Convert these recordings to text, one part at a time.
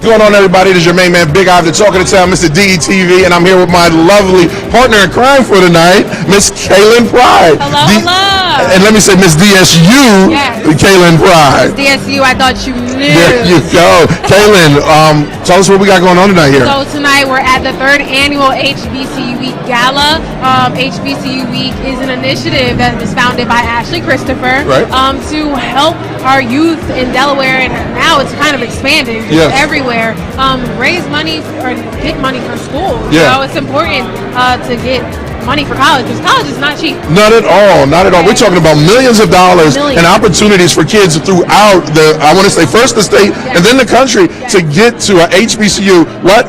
What's going on, everybody? This is your main man, Big Iv, the talk of the town, Mr. DETV, and I'm here with my lovely partner in crime for tonight, Miss Kaylin Pride. Hello. And let me say, Miss DSU, yes. Kaylin Pride. Miss DSU, I thought you knew. There you go. Kaylin, tell us what we got going on tonight here. So tonight we're at the 3rd annual Hbcu Week Gala. Hbcu Week is an initiative that was founded by Ashley Christopher to help our youth in Delaware, and now it's kind of expanding everywhere. Raise money or get money for school. Yeah. So it's important to get money for college, because college is not cheap. Not at all, not at all. We're talking about millions of dollars and opportunities for kids throughout I want to say first the state and then the country to get to a HBCU,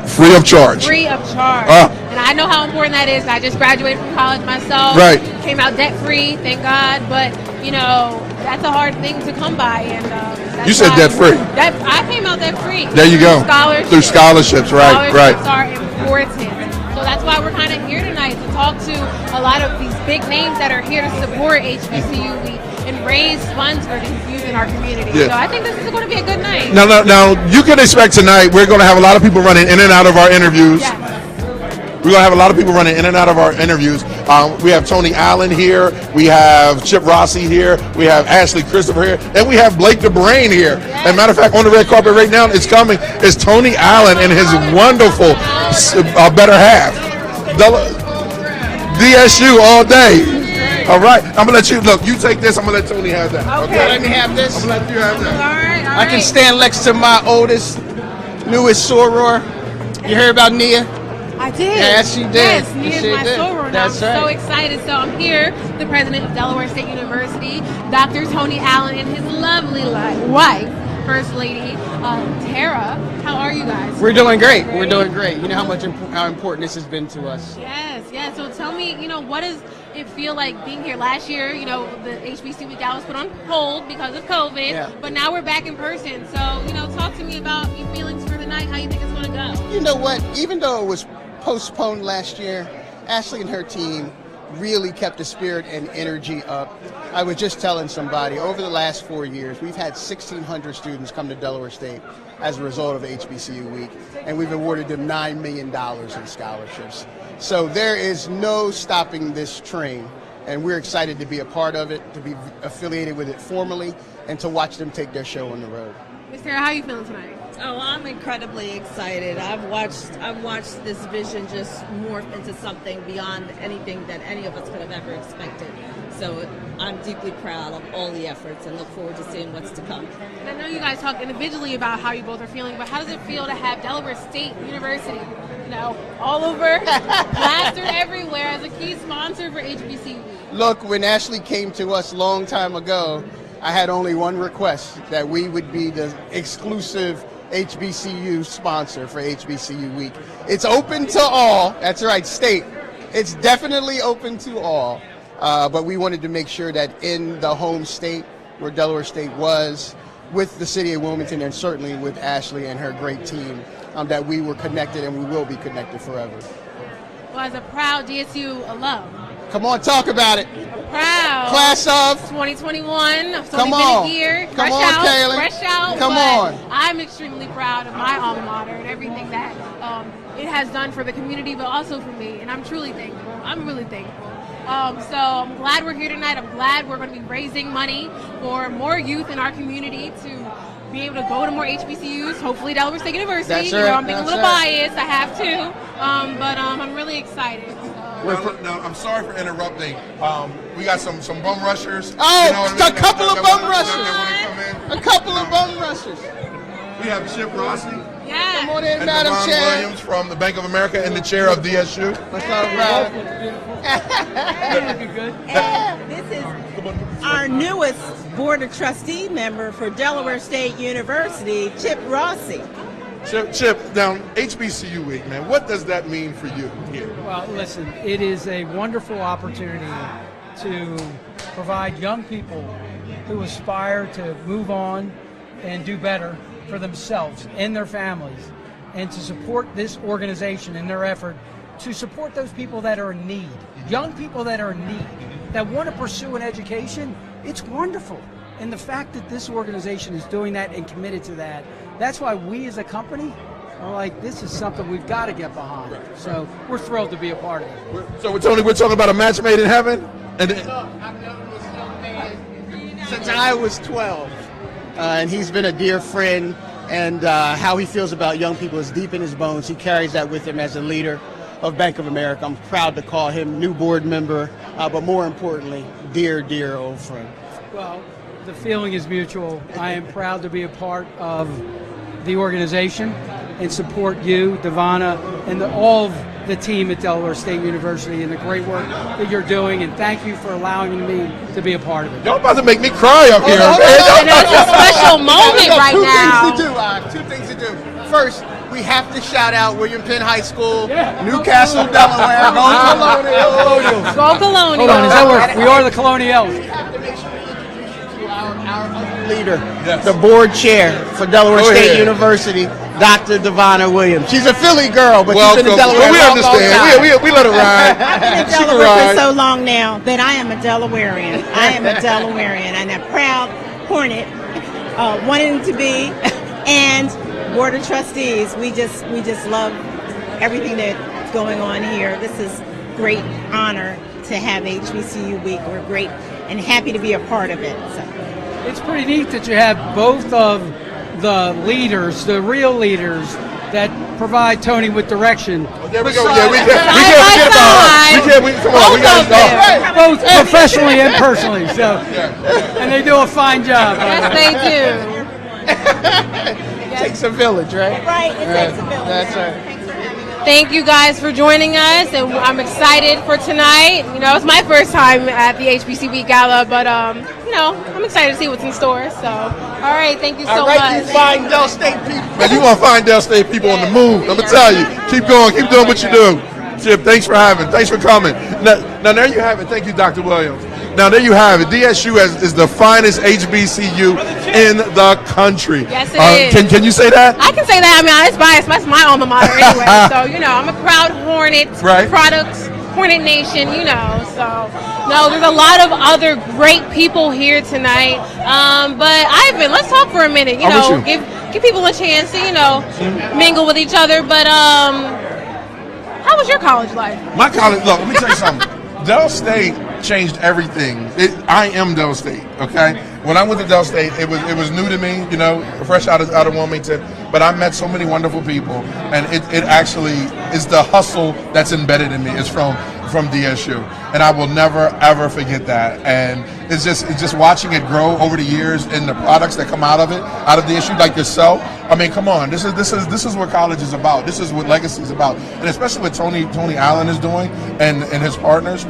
free of charge. Free of charge. And I know how important that is. I just graduated from college myself. Right. Came out debt-free, thank God, but you know, that's a hard thing to come by. And you said debt-free. I came out debt-free. There you go. Through scholarships, right. Scholarships are important. So that's why we're kind of here tonight, to talk to a lot of these big names that are here to support HBCU Week and raise funds for the youth in our community. Yeah. So I think this is going to be a good night. Now, you can expect tonight we're going to have a lot of people running in and out of our interviews. Yes. We're going to have a lot of people running in and out of our interviews. We have Tony Allen here. We have Chip Rossi here. We have Ashley Christopher here. And we have Blake DeBrain here. Yes. As a matter of fact, on the red carpet right now, it's coming. It's Tony Allen and his wonderful better half. DSU all day. All right. I'm going to let you, look, you take this. I'm going to let Tony have that. Okay. Let me have this. I'm going to let you have that. All right. I can stand next to my oldest, newest soror. You heard about Nia? I did. Yes, she did. Yes, Nia's my did. soror. That's I'm right. so excited. So I'm here, the president of Delaware State University, Dr. Tony Allen, and his lovely wife, First Lady Tara. How are you guys? We're doing great. We're doing great. You know how important this has been to us. Yes. So tell me, what does it feel like being here? Last year, the HBCU Week Gala was put on hold because of COVID, but now we're back in person. So, talk to me about your feelings for the night, how you think it's going to go. You know what? Even though it was postponed last year, Ashley and her team really kept the spirit and energy up. I was just telling somebody, over the last 4 years, we've had 1,600 students come to Delaware State as a result of HBCU Week, and we've awarded them $9 million in scholarships. So there is no stopping this train, and we're excited to be a part of it, to be affiliated with it formally, and to watch them take their show on the road. Ms. Tara, how are you feeling tonight? Oh, I'm incredibly excited. I've watched this vision just morph into something beyond anything that any of us could have ever expected. So I'm deeply proud of all the efforts and look forward to seeing what's to come. And I know you guys talked individually about how you both are feeling, but how does it feel to have Delaware State University, all over, plastered everywhere as a key sponsor for HBCU? Look, when Ashley came to us a long time ago, I had only one request, that we would be the exclusive HBCU sponsor for HBCU Week. It's open to all. That's right, state. It's definitely open to all. But we wanted to make sure that in the home state, where Delaware State was, with the city of Wilmington, and certainly with Ashley and her great team, that we were connected, and we will be connected forever. Well, as a proud DSU alum, come on, talk about it. Proud. Class of 2021. It's Come only on. been a year. Come on, Kaylin. Fresh out. Come but on. I'm extremely proud of my alma mater and everything that it has done for the community, but also for me. And I'm truly thankful. I'm really thankful. So I'm glad we're here tonight. I'm glad we're going to be raising money for more youth in our community to be able to go to more HBCUs, hopefully Delaware State University. That's right. I'm being a little biased. I have to. But I'm really excited. Now, I'm sorry for interrupting. We got some bum rushers. Oh, a couple of bum rushers. A couple of bum rushers. We have Chip Rossi. Yeah. Come on in, And Madam Devon Chair. Williams from the Bank of America and the chair of DSU. What's up, Rob? And this is our newest Board of Trustee member for Delaware State University, Chip Rossi. Chip, now HBCU Week, man, what does that mean for you here? Well, listen, it is a wonderful opportunity to provide young people who aspire to move on and do better for themselves and their families, and to support this organization in their effort to support those people that are in need, young people that are in need, that want to pursue an education. It's wonderful. And the fact that this organization is doing that and committed to that that's why we as a company are like, this is something we've got to get behind. So we're thrilled to be a part of it. So we're talking about a match made in heaven? And I've known this young man since I was 12, and he's been a dear friend. And how he feels about young people is deep in his bones. He carries that with him as a leader of Bank of America. I'm proud to call him new board member, but more importantly, dear, dear old friend. Well, the feeling is mutual. I am proud to be a part of the organization and support you, Devana, and all of the team at Delaware State University and the great work that you're doing. And thank you for allowing me to be a part of it. Y'all about to make me cry up here. And it's a special moment right now. Two things to do. First, we have to shout out William Penn High School, Newcastle, Delaware. Go Colonials. Go Colonials. Hold on, is that where we are the Colonials? We have to make sure we introduce you to our leader, the board chair for Delaware State University, Dr. Devana Williams. She's a Philly girl, but she's been in Delaware we understand. We let her ride. I've been in Delaware for so long now that I am a Delawarean. I am a Delawarean and a proud Hornet, wanting to be, and Board of Trustees. We just love everything that's going on here. This is great honor to have HBCU Week. We're great and happy to be a part of it. So. It's pretty neat that you have both of the leaders, the real leaders, that provide Tony with direction. There we go. Yeah, we can't forget about her. Come on, we got both professionally and personally. So, and they do a fine job. Yes, they do. It takes a village, right? Right, it takes a village. That's right. Thanks for having us. Thank you guys for joining us, and I'm excited for tonight. You know, it's my first time at the HBC Week Gala, but you know, I'm excited to see what's in store. So, all right, thank you so much. You find Del State people. Man, you gonna find Del State people on the move. I'm gonna tell you. Keep going. Keep doing what you do. Chip, thanks for coming. Now there you have it. Thank you, Dr. Williams. Now there you have it. DSU is the finest HBCU in the country. Yes, it is. Can you say that? I can say that. I mean, it's biased. That's my alma mater anyway. So, you know, I'm a proud Hornet products, Hornet Nation, you know. So, no, there's a lot of other great people here tonight. But Ivan, let's talk for a minute. You know, give people a chance to, you know, mingle with each other. But how was your college life? My college, look, let me tell you something. Del State changed everything. I am Del State, okay? When I went to Del State, it was new to me, you know, fresh out of Wilmington. But I met so many wonderful people, and it actually is the hustle that's embedded in me. It's from DSU, and I will never ever forget that. And it's just watching it grow over the years, and the products that come out of DSU, like yourself. I mean, come on, this is what college is about. This is what legacy is about, and especially what Tony Allen is doing and his partners.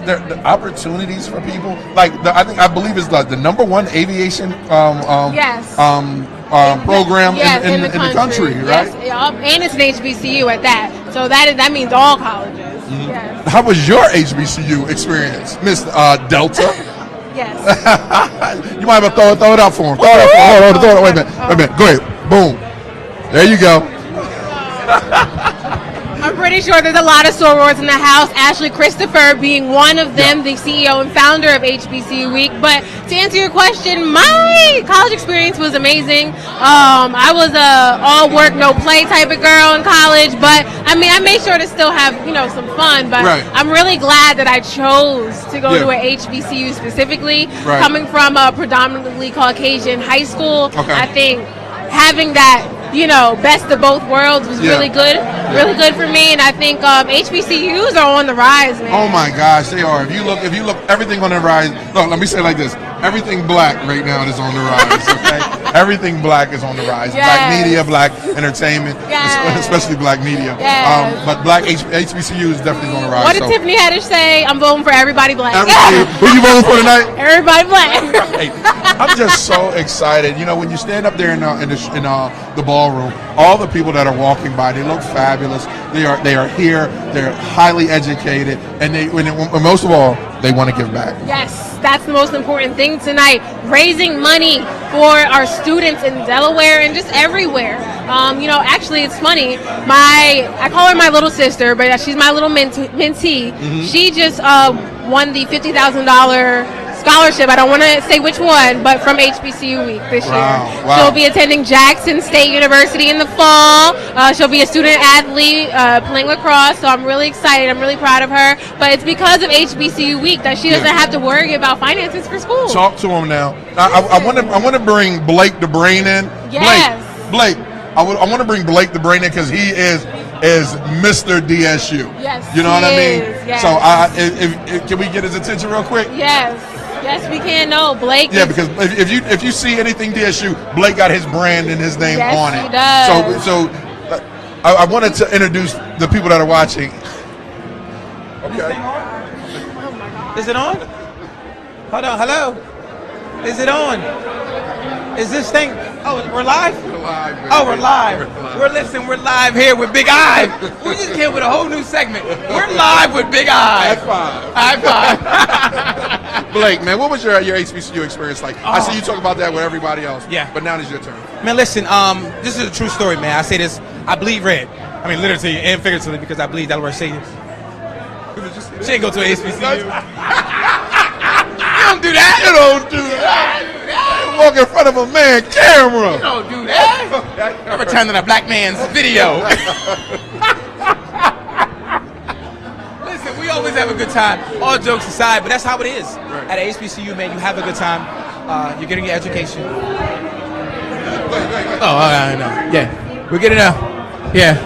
The opportunities for people, like I believe is the number one aviation program in the country, right? Yes, and it's an HBCU at that. So that means all colleges. Mm-hmm. Yes. How was your HBCU experience, Miss Delta? Yes. You might have to throw it out for him. Throw it out. Wait a minute. Go ahead. Boom. There you go. I'm pretty sure there's a lot of sorors in the house, Ashley Christopher being one of them, the CEO and founder of HBCU Week. But to answer your question, my college experience was amazing. I was a all work, no play type of girl in college, but I mean, I made sure to still have, you know, some fun. But I'm really glad that I chose to go to a HBCU specifically. Coming from a predominantly Caucasian high school, I think having that, you know, best of both worlds was really good for me, and I think HBCUs are on the rise, man. Oh my gosh, they are. If you look, everything on the rise. Look, let me say it like this: everything black right now is on the rise. Okay, everything black is on the rise. Yes. Black media, black entertainment, especially black media. Yes. But black HBCU is definitely on the rise. What did Tiffany Haddish say? I'm voting for everybody black. Who you voting for tonight? Everybody black. I'm just so excited. You know, when you stand up there in the ballroom, all the people that are walking by, they look fabulous. They are here. They're highly educated, and most of all, they want to give back. Yes, that's the most important thing tonight. Raising money for our students in Delaware and just everywhere. You know, actually, it's funny. I call her my little sister, but she's my little mentee. Mm-hmm. She just won the $50,000 scholarship. I don't want to say which one, but from HBCU Week this year. Wow. She'll be attending Jackson State University in the fall. She'll be a student athlete playing lacrosse, so I'm really excited. I'm really proud of her. But it's because of HBCU Week that she doesn't have to worry about finances for school. Talk to him now. I want to bring Blake the Brain in. Yes. Blake. I want to bring Blake the Brain in because he is Mr. DSU. Yes, you know what I mean. yes. So if can we get his attention real quick? Yes, we can. No, Blake. Yeah, because if you see anything DSU, Blake got his brand and his name Yes, on it. he does. So I wanted to introduce the people that are watching. Okay. Is it on? Hold on. Hello. Is it on? Is this thing? Oh, we're live? We're live. Oh, we're live. We're live here with Big I. We just came with a whole new segment. We're live with Big I. High five. Blake, man, what was your HBCU experience like? I see you talk about that with everybody else. Yeah. But now it's your turn. Man, listen, this is a true story, man. I say this, I bleed red. I mean, literally and figuratively, because I bleed Delaware State. She ain't go to an HBCU. You don't do that. You don't do that. Walk in front of a man camera. You don't do that. I'm returning a black man's video. Listen, we always have a good time, all jokes aside, but that's how it is. Right. At a HBCU, man, you have a good time. You're getting your education. Oh, I know. Yeah. We're getting Yeah.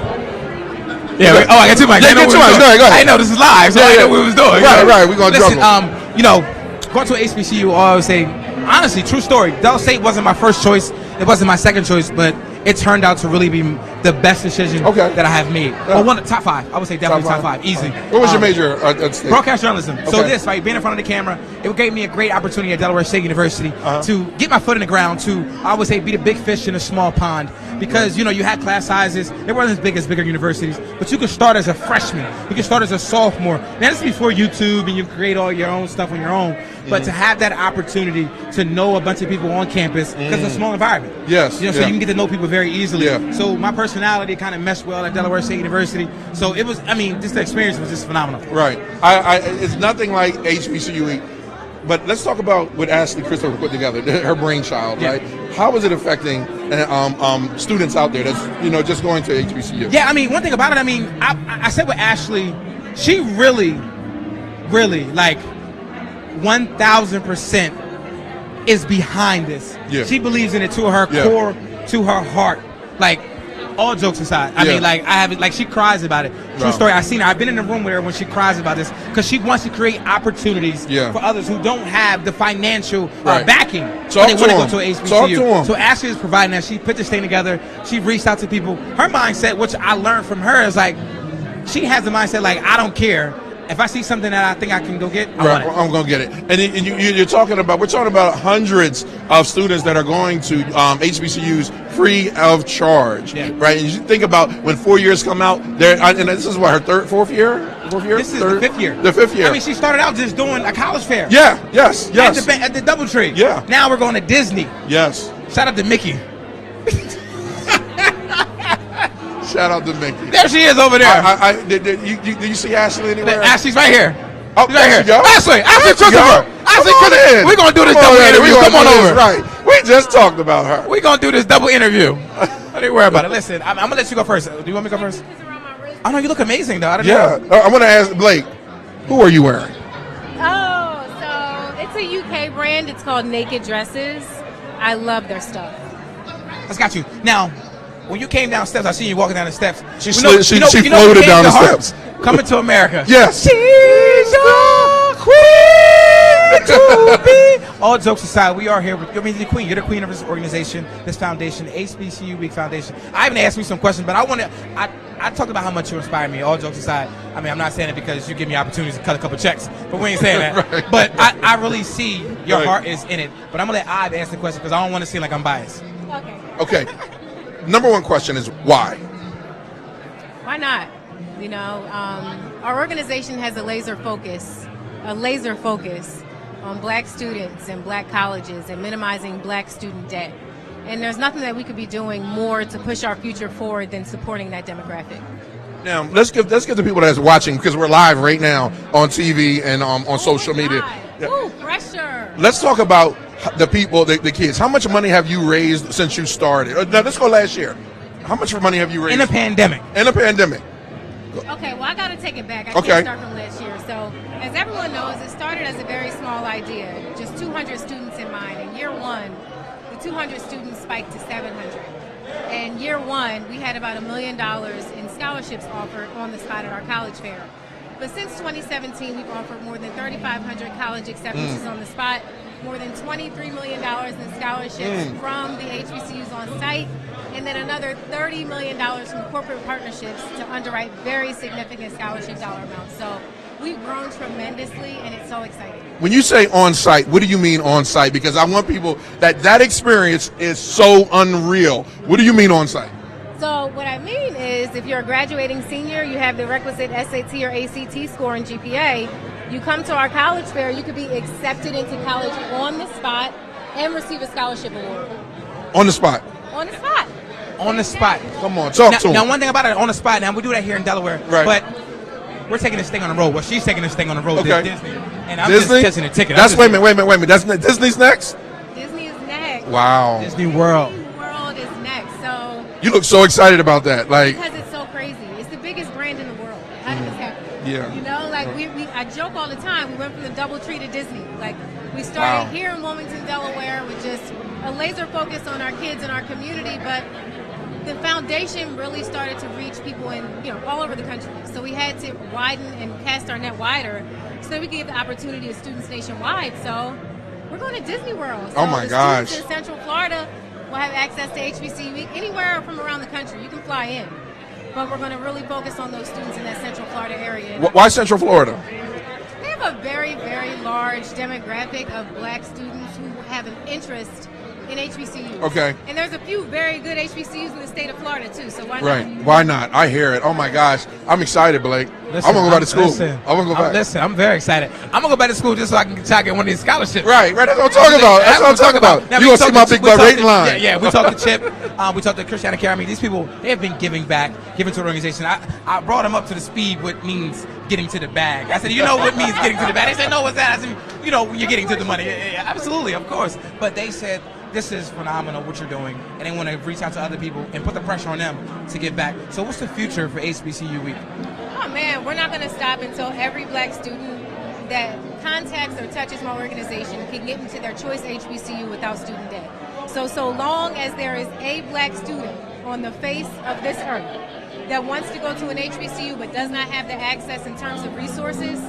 Yeah. I got two mics. Yeah, get two mics. Go ahead. I know this is live, so I know what we was doing. Right. We're going to Listen, juggle. Going to a HBCU, I always say, honestly, true story. Del State wasn't my first choice. It wasn't my second choice, but it turned out to really be the best decision that I have made. Well, top five. I would say definitely top five. Easy. What was your major at State? Broadcast journalism. So Okay. this, right, being in front of the camera, it gave me a great opportunity at Delaware State University to get my foot in the ground, to, I would say, be the big fish in a small pond. Because, you had class sizes. They weren't as big as bigger universities, but you could start as a freshman. You could start as a sophomore. Now, this is before YouTube and you create all your own stuff on your own. But to have that opportunity to know a bunch of people on campus, because it's a small environment. Yes. So you can get to know people very easily. Yeah. So my personality kind of meshed well at Delaware State University. So it was, just the experience was just phenomenal. Right. It's nothing like HBCU Week. But let's talk about what Ashley Christopher put together, her brainchild, right? How is it affecting students out there that's, just going to HBCU? Yeah, one thing about it, I said with Ashley, she really, 1,000% is behind this. Yeah. She believes in it to her core, to her heart. All jokes aside, she cries about it. True story. I've seen her. I've been in the room with her when she cries about this because she wants to create opportunities for others who don't have the financial backing. They want to go to a HBCU. Talk to them. So Ashley is providing that. She put this thing together. She reached out to people. Her mindset, which I learned from her, is she has the mindset I don't care. If I see something that I think I can go get, I want it. I'm going to get it. And we're talking about hundreds of students that are going to HBCUs free of charge, right? And you think about when 4 years come out, and this is what, her fourth year? This is the fifth year. The fifth year. She started out just doing a college fair. Yeah, yes. At the Doubletree. Yeah. Now we're going to Disney. Yes. Shout out to Mickey. Shout out to Mickey. There she is over there. Do you see Ashley anywhere? Ashley's right here. Oh, She's right here. she go. Ashley Christopher. Ashley Christopher. We're going to do this double interview. Come on over. Right. We just talked about her. We're going to do this double interview. Don't worry about it. Listen, I'm going to let you go first. Do you want me to go first? Oh, no, you look amazing, though. I don't know. I'm going to ask Blake, who are you wearing? Oh, so it's a UK brand. It's called Naked Dresses. I love their stuff. I got you. Now, when you came down steps, I seen you walking down the steps. She floated down the steps. Coming to America. Yes. She's the queen to be. All jokes aside, we are here with the queen. You're the queen of this organization, this foundation, HBCU Week Foundation. I haven't asked me some questions, but I talked about how much you inspire me. All jokes aside, I'm not saying it because you give me opportunities to cut a couple checks, but we ain't saying that. Right. But I really see your heart is in it. But I'm gonna let Ive ask the question because I don't want to seem like I'm biased. Okay. Number one question is why? Why not? Our organization has a laser focus on black students and black colleges and minimizing black student debt. And there's nothing that we could be doing more to push our future forward than supporting that demographic. Now, let's give the people that's watching, because we're live right now on TV and on social media. Ooh, pressure. Let's talk about the people, the kids. How much money have you raised since you started? Now, let's go last year. How much money have you raised? In a pandemic. In a pandemic. Okay, well, I got to take it back. I Okay. can't start from last year. So, as everyone knows, it started as a very small idea, just 200 students in mind. In year one, the 200 students spiked to 700. And year one, we had about $1 million in scholarships offered on the spot at our college fair. But since 2017, we've offered more than 3,500 college acceptances on the spot, more than $23 million in scholarships from the HBCUs on site, and then another $30 million from corporate partnerships to underwrite very significant scholarship dollar amounts. So we've grown tremendously, and it's so exciting. When you say on-site, what do you mean on-site? Because I want people that experience is so unreal. What do you mean on-site? So what I mean is, if you're a graduating senior, you have the requisite SAT or ACT score and GPA, you come to our college fair, you could be accepted into college on the spot and receive a scholarship award. On the spot. On the spot. On the spot. Come on, talk to Now, them. one thing about it, on the spot, now we do that here in Delaware, Right. but we're taking this thing on the road. Well, she's taking this thing on the road to Okay. Disney. And I'm Disney? just catching a ticket. That's, wait a minute. That's Disney's next? Disney is next. Wow. Disney World. Disney World is next. So You look so excited about that. Like, because it's so crazy. It's the biggest brand in the world. How did this happen? Yeah. You know, like I joke all the time. We went from the DoubleTree to Disney. Like we started Wow. here in Wilmington, Delaware, with just a laser focus on our kids and our community, but the foundation really started to reach people in, all over the country. So we had to widen and cast our net wider so that we could give the opportunity to students nationwide. So we're going to Disney World. So Oh my the gosh. students in Central Florida will have access to HBCU Week anywhere from around the country. You can fly in. But we're going to really focus on those students in that Central Florida area. why Central Florida? They have a very, very large demographic of black students who have an interest in HBCUs. Okay. And there's a few very good HBCUs in the state of Florida, too, so why not? Right. Why not? I hear it. Oh my gosh. I'm excited, Blake. Listen, I'm going to go back to school. listen, I'm going to go back. Listen, I'm very excited. I'm going to go back to school just so I can try to get one of these scholarships. Right. That's what I'm talking about. That's what I'm talking about. Now, You going to see my big boy rating line. Yeah, we talked to Chip. We talked to Christiana Academy. These people, they have been giving back, giving to the organization. I brought them up to the speed what means getting to the bag. I said, you know what means getting to the bag? They said, no, what's that? I said, when you're getting to the money. Yeah, absolutely, of course. But they said, this is phenomenal what you're doing, and they want to reach out to other people and put the pressure on them to give back. So what's the future for HBCU Week? Oh, man, we're not going to stop until every black student that contacts or touches my organization can get into their choice HBCU without student debt. So long as there is a black student on the face of this earth that wants to go to an HBCU but does not have the access in terms of resources,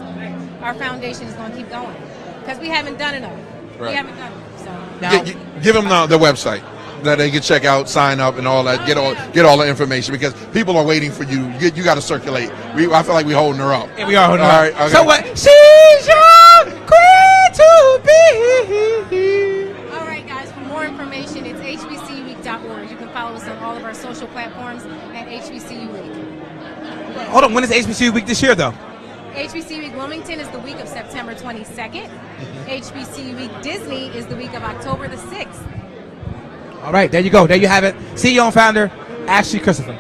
our foundation is going to keep going because we haven't done enough. Right. We haven't done enough. So. Now, Give them the website that they can check out, sign up, and all that. Get all the information because people are waiting for you. You got to circulate. I feel like we're holding her up. yeah, we are holding All on. right, okay. So what? She's your queen to be. All right, guys, for more information, it's hbcuweek.org. You can follow us on all of our social platforms at HBCU Week. Hold on, when is HBCU Week this year, though? HBCU Week Wilmington is the week of September 22nd. HBCU Week Disney is the week of October the 6th. All right, there you go. There you have it. CEO and founder, Ashley Christopher.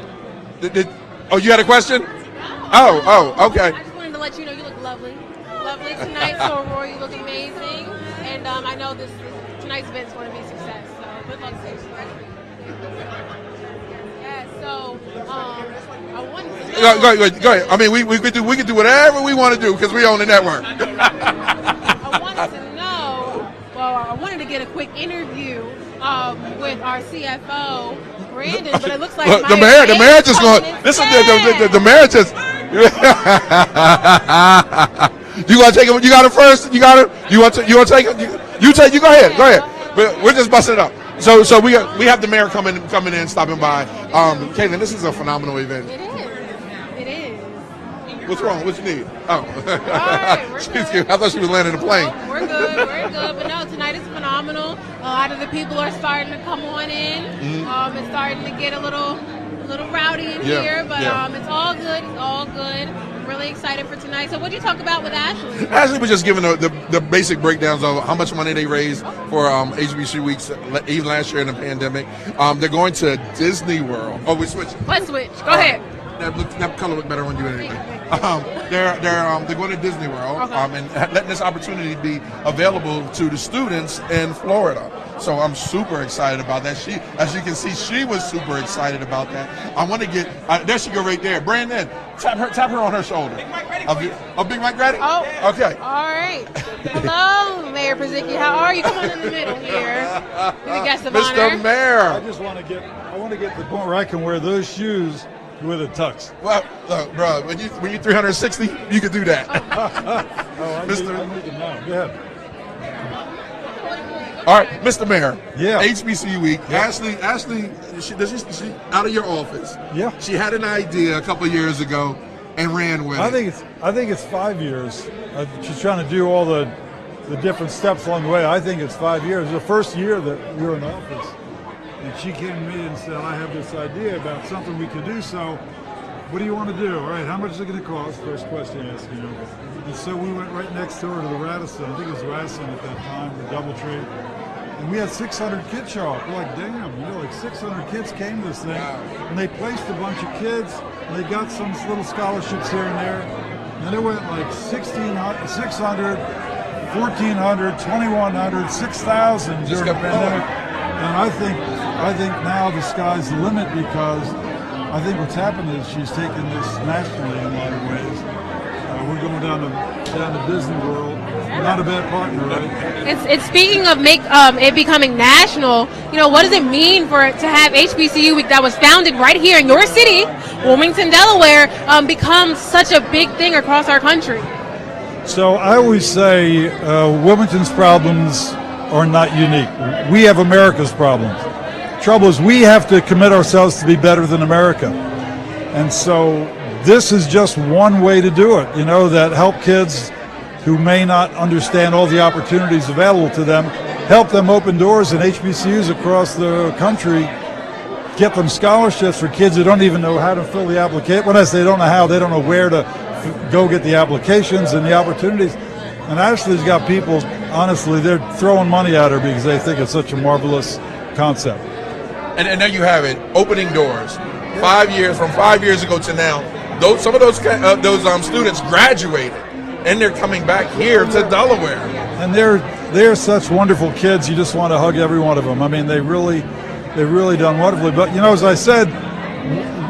Oh, you had a question? Oh, okay. I just wanted to let you know you look lovely. Lovely tonight, so Aurora, you look amazing. And I know tonight's event is going to be a success. So good luck to you. Yeah, so I wanted to know. Go ahead. I mean, we can do whatever we want to do because we own the network. I wanted to know. Well, I wanted to get a quick interview with our CFO, Brandon, but it looks like Look, the mayor just going. Listen, the mayor just. You want to take it? You got it first. You got it. You want to take it? You take. You go ahead. Go ahead. We're just busting it up. So we have the mayor coming in, stopping by. Caitlin, this is a phenomenal event. It is. What's wrong? What you need? Oh, right, we're good. I thought she was landing a plane. Oh, we're good. But no, tonight is phenomenal. A lot of the people are starting to come on in. It's starting to get a little rowdy in here, but it's all good. It's all good. I'm really excited for tonight. So what did you talk about with Ashley? Ashley was just giving the basic breakdowns of how much money they raised for HBCU Weeks, even last year in the pandemic. They're going to Disney World. Oh, we're switching. Let's switch. Go ahead. that color look better on you anyway. They're going to Disney World, Okay. and letting this opportunity be available to the students in Florida. So I'm super excited about that. As you can see, she was super excited about that. I want to get there. She go right there. Brandon, tap her on her shoulder. Big Mike ready. Big Mike ready? Oh, okay. All right. Hello, Mayor Pazicki. How are you? Come on in the middle here. You're the guest of honor. Mr. Mayor. I just want to get to the point where I can wear those shoes with a tux. Well, look, bro, when you 360, you can do that. I need to know. Yeah. All right, Mr. Mayor. Yeah. HBCU week. Yeah. Ashley, she out of your office. Yeah. She had an idea a couple of years ago and ran with I it. think it's 5 years. She's trying to do all the different steps along the way. I think it's 5 years. The first year that we were in office, and she came to me and said, "I have this idea about something we could do. So, what do you want to do? All right, how much is it going to cost?" First question asked, you know. And so we went right next door to the Radisson. I think it was Radisson at that time, the DoubleTree. And we had 600 kids show up. We're like, damn, like 600 kids came to this thing. And they placed a bunch of kids. And they got some little scholarships here and there. And it went like 1,600, 600, 1,400, 2,100, 6,000 during the pandemic. And I think now the sky's the limit, because I think what's happened is she's taken this nationally in a lot of ways. We're going down to Disney World. Not a bad partner, right? It's speaking of it becoming national. What does it mean to have HBCU week that was founded right here in your city, Wilmington, Delaware, become such a big thing across our country? So I always say Wilmington's problems are not unique. We have America's problems. Trouble is, we have to commit ourselves to be better than America. And so this is just one way to do it, that help kids who may not understand all the opportunities available to them, help them open doors in HBCUs across the country, get them scholarships for kids who don't even know how to fill the application. When I say they don't know how, they don't know where to go get the applications and the opportunities. And Ashley's got people, honestly, they're throwing money at her because they think it's such a marvelous concept. And there you have it, opening doors. 5 years, from 5 years ago to now, some of those students graduated, and they're coming back here to Delaware. And they're such wonderful kids. You just want to hug every one of them. I mean, they've really done wonderfully. But as I said,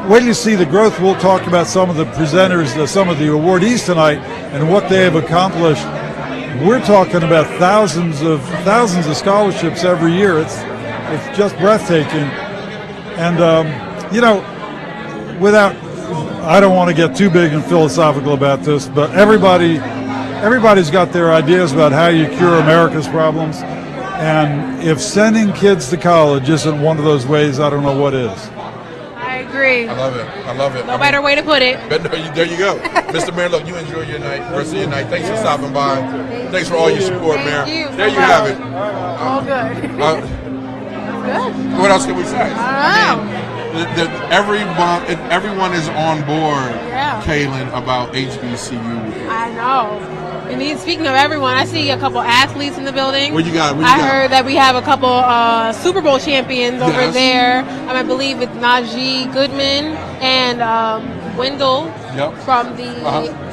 when you see the growth, we'll talk about some of the presenters, some of the awardees tonight, and what they have accomplished. We're talking about thousands of scholarships every year. It's just breathtaking. And I don't want to get too big and philosophical about this, but everybody's got their ideas about how you cure America's problems. And if sending kids to college isn't one of those ways, I don't know what is. I agree. I love it. No better way to put it. But there you go. Mr. Mayor, look, you enjoy your night, rest of your night. Thanks for stopping by. Thanks for all your support, Mayor. There you have it. All good. Good. What else can we say? I don't know. Everyone is on board, Yeah. Kaylin, about HBCU week. I know. And speaking of everyone, I see a couple athletes in the building. What you got? I heard that we have a couple Super Bowl champions over Yes. there. I believe it's Najee Goodman and Wendell from the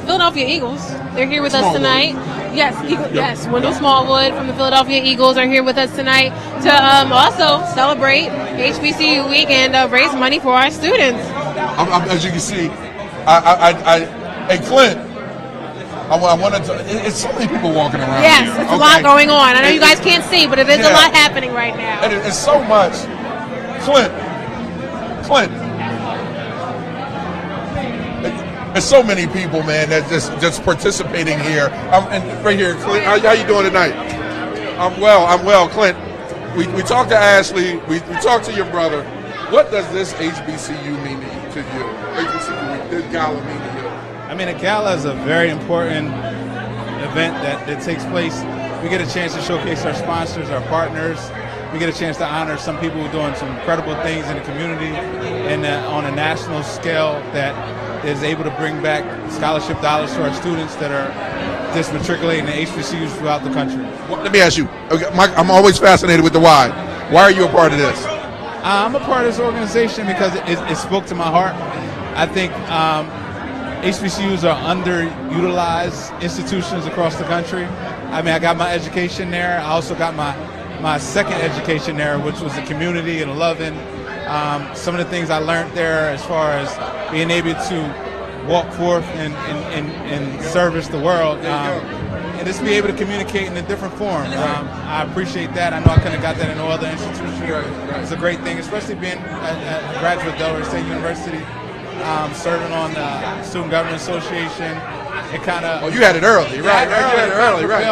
Philadelphia Eagles. They're here with us tonight. Yes, yes. Wendell Smallwood from the Philadelphia Eagles are here with us tonight to also celebrate HBCU week and raise money for our students. As you can see, hey Clint, I wanted to. It's so many people walking around. Yes, here. it's a lot going on. I know you guys can't see, but it is a lot happening right now. And it's so much. Clint. There's so many people, man, that just participating here. And right here, Clint, how you doing tonight? I'm well, Clint. We talked to Ashley. We talked to your brother. What does this HBCU mean to you? HBCU, this Gala mean to you? I mean, a gala is a very important event that takes place. We get a chance to showcase our sponsors, our partners. We get a chance to honor some people who are doing some incredible things in the community and on a national scale that is able to bring back scholarship dollars to our students that are just matriculating in HBCUs throughout the country. Well, let me ask you. Okay, I'm always fascinated with the why. Why are you a part of this? I'm a part of this organization because it spoke to my heart. I think HBCUs are underutilized institutions across the country. I mean, I got my education there. I also got my second education there, which was the community and loving. Some of the things I learned there as far as being able to walk forth and service the world. And just be able to communicate in a different form. I appreciate that. I know I couldn't have got that in no other institution. It's a great thing, especially being a graduate of Delaware State University, serving on the Student Government Association. It kind of... Oh, you had it early, right? You had it early, right.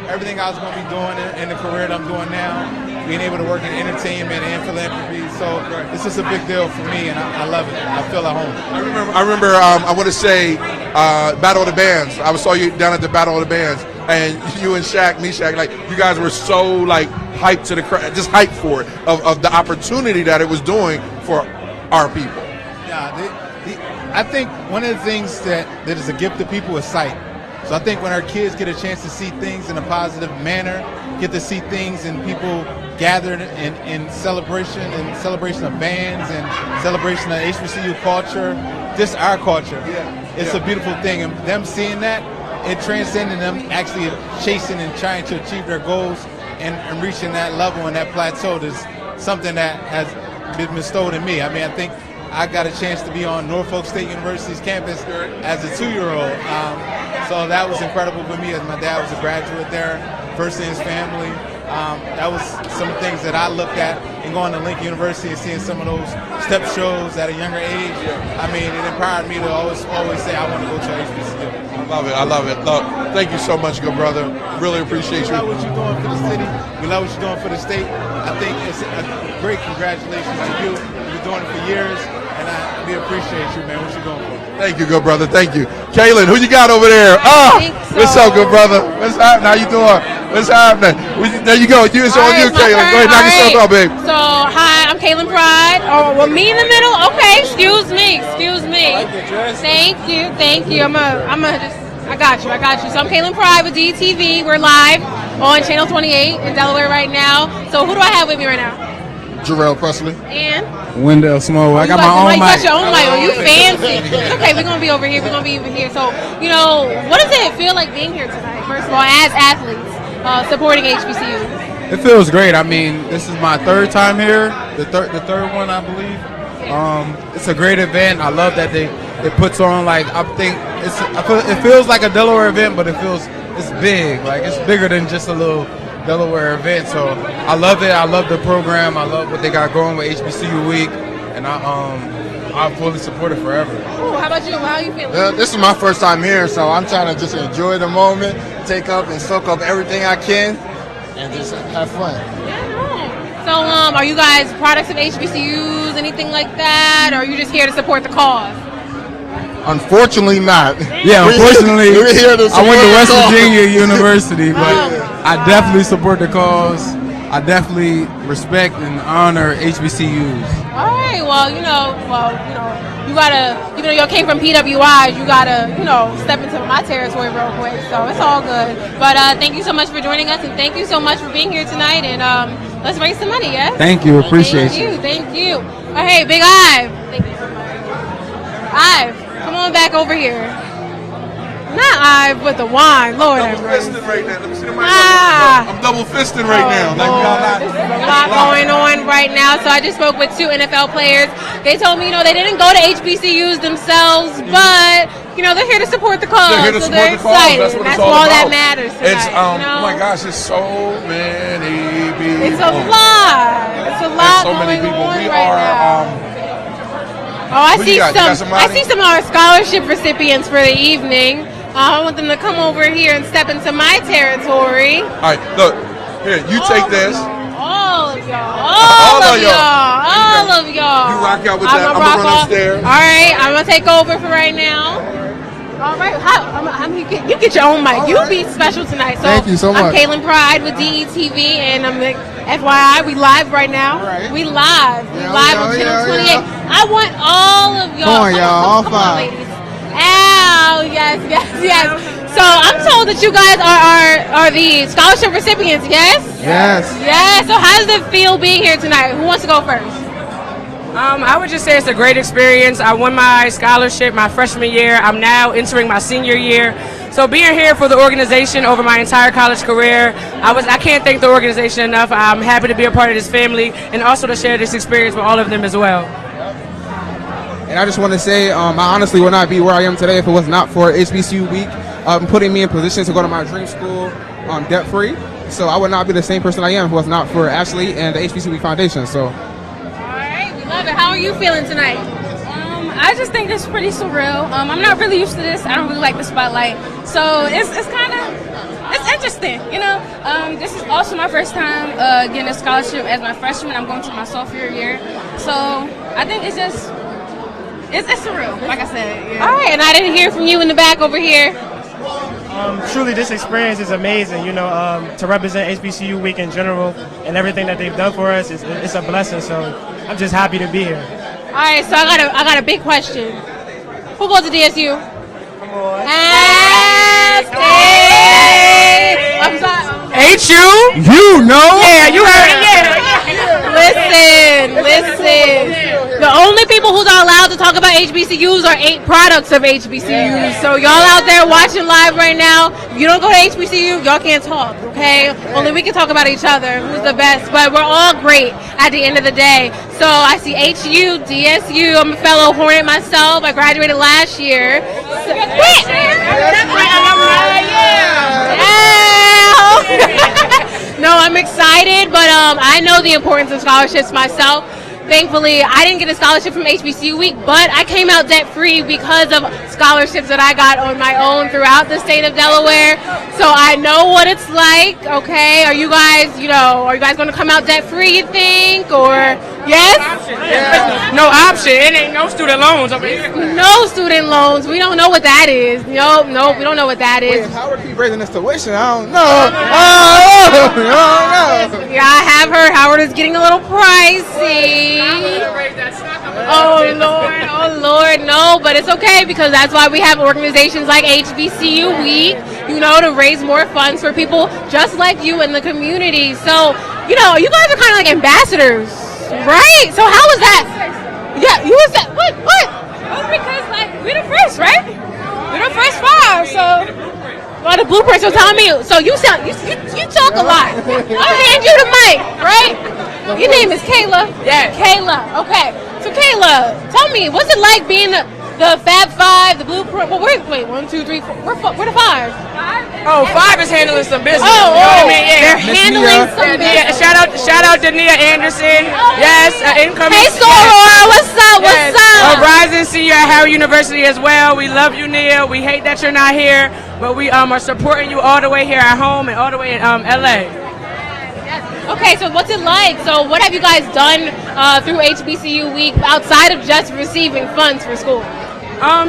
Everything I was going to be doing in the career that I'm doing now, being able to work in entertainment and philanthropy. So this is a big deal for me, and I love it. I feel at home. I remember. I want to say, Battle of the Bands. I saw you down at the Battle of the Bands, and you and Shaq, like you guys were so like hyped to the crowd, just hyped for it of the opportunity that it was doing for our people. Yeah, I think one of the things that is a gift to people is sight. So I think when our kids get a chance to see things in a positive manner, get to see things and people gathered in celebration of bands and celebration of HBCU culture, just our culture. It's a beautiful thing. And them seeing that, it transcending them actually chasing and trying to achieve their goals and reaching that level and that plateau is something that has been bestowed in me. I mean, I think I got a chance to be on Norfolk State University's campus as a 2-year-old. So that was incredible for me as my dad was a graduate there, first in his family. That was some of the things that I looked at and going to Lincoln University and seeing some of those step shows at a younger age. I mean, it empowered me to always say I want to go to HBCU. I love it. Look, thank you so much, good brother. Really appreciate you. We love what you're doing for the city. We love what you're doing for the state. I think it's a great congratulations to you. You've been doing it for years, and we appreciate you, man. What you doing for? Thank you, good brother. Thank you. Kaylin, who you got over there? What's up, good brother? What's happening? How you doing? What's happening? There you go. It's on you, Kaylin. Go ahead, knock yourself out, babe. So, hi, I'm Kaylin Pride. Oh, well, me in the middle? Okay, excuse me. Thank you. I got you. So I'm Kaylin Pride with DETV. We're live on Channel 28 in Delaware right now. So who do I have with me right now? Jarrell Presley. And? Wendell Small. I got my own mic. You got your own mic. Oh, you fancy. Okay, we're going to be over here. So, what does it feel like being here tonight, first of all, as athletes supporting HBCU? It feels great. I mean, this is my third time here, the third one, I believe. It's a great event. I love that it puts on, like, it feels like a Delaware event, but it's big. Like, it's bigger than just a little Delaware event. So I love it. I love the program. I love what they got going with HBCU Week, and I fully support it forever. Ooh, how about you? How are you feeling? This is my first time here, so I'm trying to just enjoy the moment, take up and soak up everything I can, and just have fun. So, are you guys products of HBCUs, anything like that, or are you just here to support the cause? Unfortunately not. Yeah, unfortunately, we're here to I went to West Virginia University, but I definitely support the cause. I definitely respect and honor HBCUs. All right, well, you gotta, even though you came from PWI, you gotta, step into my territory real quick. So it's all good. But thank you so much for joining us, and thank you so much for being here tonight. And let's raise some money, yeah? Thank you, appreciate you. Thank you. Oh, hey, Big Ive. Thank you so much. Ive, come on back over here. Not Ive with the wine, Lord have mercy. Double fisting right now. Let me see the mic. I'm double fisting right now. There's a lot going on right now. So I just spoke with 2 NFL players. They told me, they didn't go to HBCUs themselves, but they're here to support the cause. They're here to support the cause. Excited. That's what That's it's all all about. that matters tonight. It's oh my gosh, it's so many people. It's a lot. It's a lot so many going people. on We right are. now. I see some of our scholarship recipients for the evening. I want them to come over here and step into my territory. All right, look. Here, you take this. All of y'all. You rock out with that. I'm going to run upstairs. All right, I'm going to take over for right now. All right, you get your own mic. You be special tonight. So thank you so much. I'm Kaylin Pride with DETV, and I'm like, FYI, we live right now. Right. We live on Channel 28. Yeah. I want all of y'all. Come on, y'all, all come five. on, ladies. Ow, yes. So I'm told that you guys are the scholarship recipients, yes? Yes. Yes. So how does it feel being here tonight? Who wants to go first? I would just say it's a great experience. I won my scholarship my freshman year. I'm now entering my senior year. So being here for the organization over my entire college career, I can't thank the organization enough. I'm happy to be a part of this family and also to share this experience with all of them as well. And I just want to say, I honestly would not be where I am today if it was not for HBCU Week, putting me in position to go to my dream school debt-free. So I would not be the same person I am if it was not for Ashley and the HBCU Week Foundation. So. All right, we love it. How are you feeling tonight? I just think it's pretty surreal. I'm not really used to this. I don't really like the spotlight. So it's interesting, you know. This is also my first time getting a scholarship as my freshman. I'm going to my sophomore year. So I think it's surreal, like I said. Yeah. All right, and I didn't hear from you in the back over here. Truly, this experience is amazing. You know, to represent HBCU Week in general and everything that they've done for us, it's a blessing. So I'm just happy to be here. All right, so I got a big question. Who goes to DSU? Come on. I'm sorry. HU? You know? Yeah, you heard it. Yeah. Listen. The only people who's are allowed to talk about HBCUs are 8 products of HBCUs. So y'all out there watching live right now, if you don't go to HBCU, y'all can't talk, okay? Only we can talk about each other, who's the best. But we're all great at the end of the day. So I see HU, DSU. I'm a fellow Hornet myself. I graduated last year. No, I'm excited, but I know the importance of scholarships myself. Thankfully, I didn't get a scholarship from HBCU Week, but I came out debt-free because of scholarships that I got on my own throughout the state of Delaware. So I know what it's like, okay? Are you guys going to come out debt-free, you think? Or, yes? Yeah. No option. It ain't no student loans over here. No student loans. We don't know what that is. No, we don't know what that is. Wait, if Howard keep raising this tuition, I don't know. Yeah, I have heard Howard is getting a little pricey. Oh Lord, no, but it's okay because that's why we have organizations like HBCU Week, to raise more funds for people just like you in the community. So, you guys are kind of like ambassadors, right? So how was that? Yeah, you was that? What? Well, because we're the first, right? We're the first 5, so. Well, the blueprint. So tell me. So you talk a lot. I'll hand you the mic, right? Your name is Kayla. Yeah. Kayla. Okay. So Kayla, tell me, what's it like being the Fab Five, the blueprint? Well, wait, 1, 2, 3, 4. We're the 5. Oh, 5 is handling some business. Oh, you know what I mean? Yeah. They're handling some business. Shout out to Nia Anderson. Yes, incoming. Hey, Soror, what's up? Yes. What's up? A rising senior at Howard University as well. We love you, Nia. We hate that you're not here, but we are supporting you all the way here at home and all the way in LA. Okay, so what's it like? So what have you guys done through HBCU Week outside of just receiving funds for school?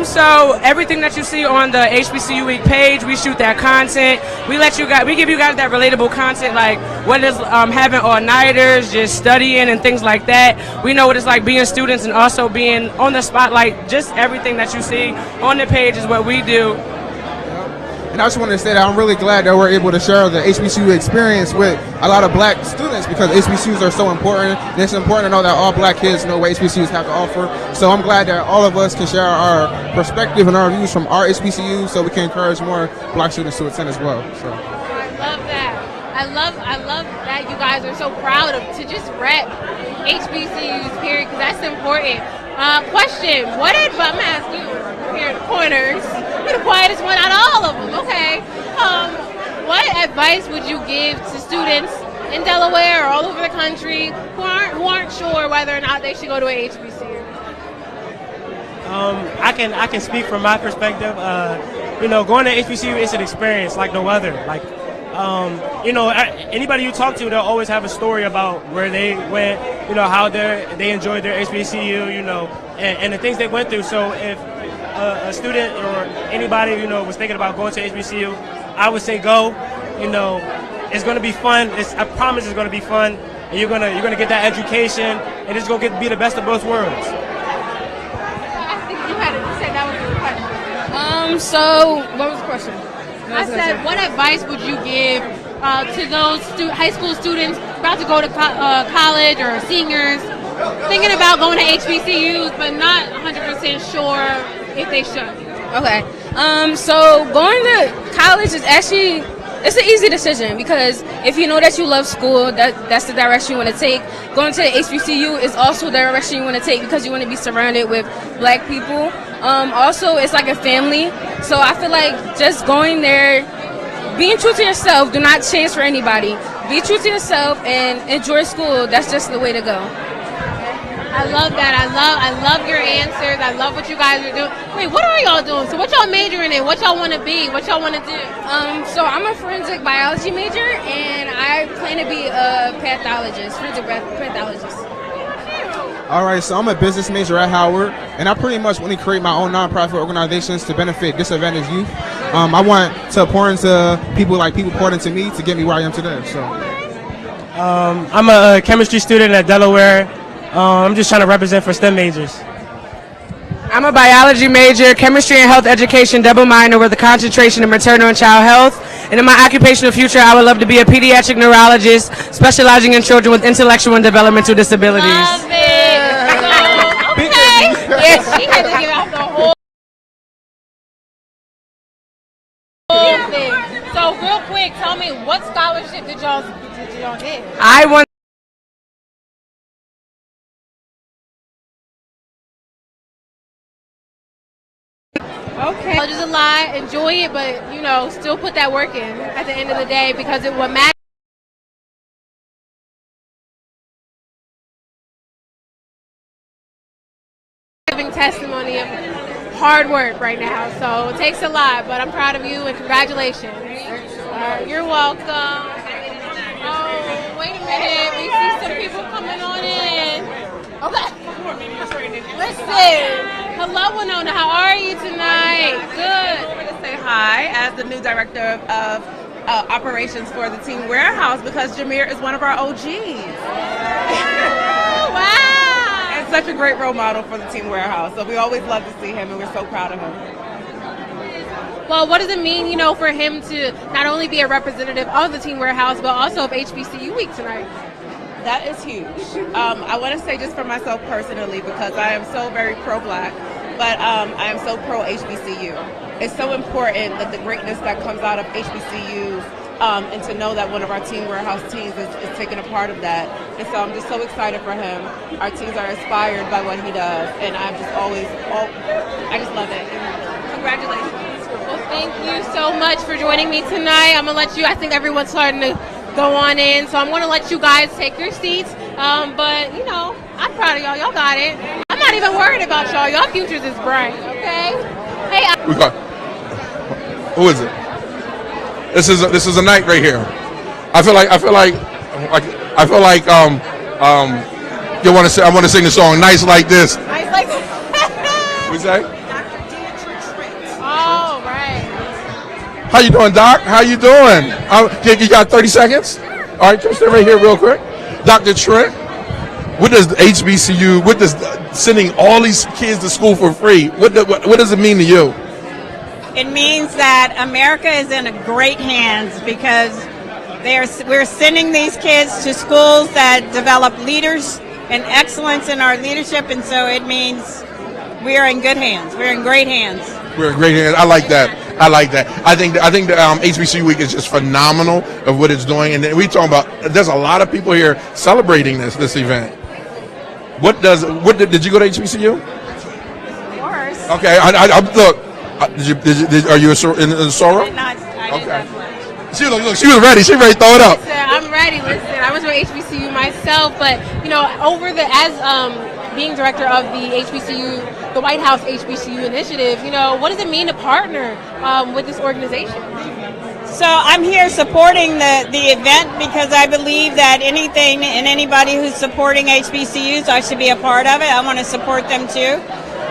So everything that you see on the HBCU Week page, we shoot that content. We give you guys that relatable content, like what is having all-nighters, just studying and things like that. We know what it's like being students and also being on the spotlight. Just everything that you see on the page is what we do. And I just wanted to say that I'm really glad that we're able to share the HBCU experience with a lot of black students because HBCUs are so important. And it's important to know that all black kids know what HBCUs have to offer. So I'm glad that all of us can share our perspective and our views from our HBCUs so we can encourage more black students to attend as well. So. I love that. I love that you guys are so proud to just rep HBCUs, period, because that's important. Question, I'm going to ask you here in the corners. You're the quietest one out of all of them, okay. What advice would you give to students in Delaware or all over the country who aren't sure whether or not they should go to a HBCU? I can speak from my perspective. Going to HBCU is an experience like no other. Anybody you talk to, they'll always have a story about where they went, how they enjoyed their HBCU, and the things they went through. So if a student or anybody, was thinking about going to HBCU, I would say go. It's going to be fun. I promise it's going to be fun, and you're gonna get that education, and it's going to be the best of both worlds. I think you had to say that was the question. So what was the question? I said, what advice would you give to those high school students about to go to college or seniors, thinking about going to HBCUs but not 100% sure if they should? Okay. So going to college is actually, it's an easy decision because if you know that you love school, that's the direction you want to take. Going to the HBCU is also the direction you want to take because you want to be surrounded with black people. Also, it's like a family. So I feel like just going there, being true to yourself, do not change for anybody. Be true to yourself and enjoy school. That's just the way to go. I love that. I love your answers. I love what you guys are doing. Wait, what are y'all doing? So what y'all majoring in? What y'all want to be? What y'all want to do? So I'm a forensic biology major, and I plan to be a pathologist, forensic pathologist. All right, so I'm a business major at Howard, and I pretty much want to create my own nonprofit organizations to benefit disadvantaged youth. I want to pour into people like people poured into me to get me where I am today. So, I'm a chemistry student at Delaware. I'm just trying to represent for STEM majors. I'm a biology major, chemistry and health education double minor with a concentration in maternal and child health. And in my occupational future, I would love to be a pediatric neurologist specializing in children with intellectual and developmental disabilities. Love it. So, okay. Yes, she had to give out the whole thing. So real quick, tell me, what scholarship did y'all get? I won. Okay. College is a lot. Enjoy it, but, you know, still put that work in at the end of the day because what matters is giving testimony of hard work right now. So it takes a lot, but I'm proud of you and congratulations. You're welcome. Oh, wait a minute. We see some people coming on in. Okay. Listen. Hello, Winona. How are you tonight? Good. I'm over to say hi as the new director of operations for the Team Warehouse because Jameer is one of our OGs. Wow. And such a great role model for the Team Warehouse. So we always love to see him, and we're so proud of him. Well, what does it mean, you know, for him to not only be a representative of the Team Warehouse, but also of HBCU Week tonight? That is huge. I want to say just for myself personally, because I am so very pro-Black, but I am so pro-HBCU. It's so important that the greatness that comes out of HBCUs and to know that one of our Team Warehouse teams is taking a part of that. And so I'm just so excited for him. Our teams are inspired by what he does, and I'm just I just love it. Congratulations. Well, thank you so much for joining me tonight. I'm going to let you, I think everyone's starting to go on in, so I'm going to let you guys take your seats, but you know, I'm proud of y'all. Y'all got it. I'm not even worried about y'all. Y'all futures is bright, okay? Hey, We got. Who is it? This is a night right here. I feel like you want to say, I want to sing the song "Nice Like This." Nice like this. We say. Oh, right. How you doing, Doc? How you doing? You got 30 seconds? All right, just stay right here real quick. Dr. Trent, what does the HBCU, what does sending all these kids to school for free, what does it mean to you? It means that America is in great hands because we're sending these kids to schools that develop leaders and excellence in our leadership, and so it means we are in good hands. We're in great hands. We're in great hands. I like that. I think the HBCU Week is just phenomenal of what it's doing, and we talking about. There's a lot of people here celebrating this event. Did you go to HBCU? Of course. Okay. Look. Are you in Soro? Okay. She was ready. She ready to throw it up. I'm ready. Listen, I was with HBCU myself, but you know, as being director of the HBCU, the White House HBCU initiative, you know, what does it mean to partner with this organization? So I'm here supporting the event because I believe that anything and anybody who's supporting HBCUs, I should be a part of it. I want to support them too.